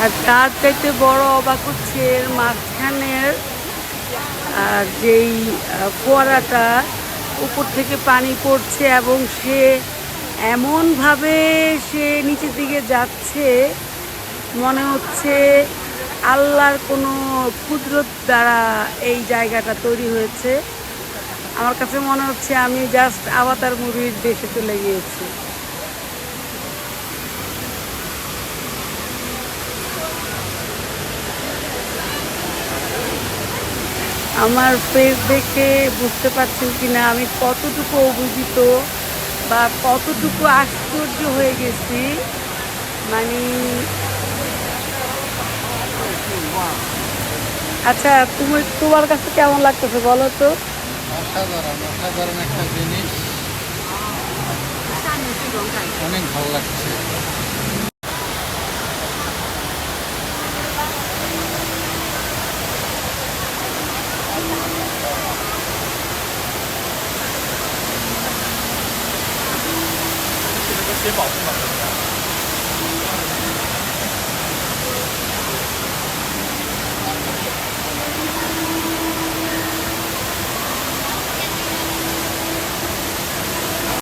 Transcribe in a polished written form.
আর তার চাইতে বড় অবাক হচ্ছে এর মাঝখানের যেই ফোয়ারাটা উপর থেকে পানি পড়ছে এবং সে এমনভাবে সে নিচের দিকে যাচ্ছে মনে হচ্ছে আল্লাহর কোনো কুদরত দ্বারা এই জায়গাটা তৈরি হয়েছে। আমার কাছে মনে হচ্ছে আমি জাস্ট আভাতার মুভির দেশে চলে গিয়েছি। আমার ফেস দেখে বুঝতে পারছেন কিনা আমি কতটুকু অভিভূত বা কতটুকু আশ্চর্য হয়ে গেছি। মানে আচ্ছা, তোমার কাছে কেমন লাগতেছে বলো তো? অসাধারণ অসাধারণ একটা জিনিস, অনেক ভালো লাগছে।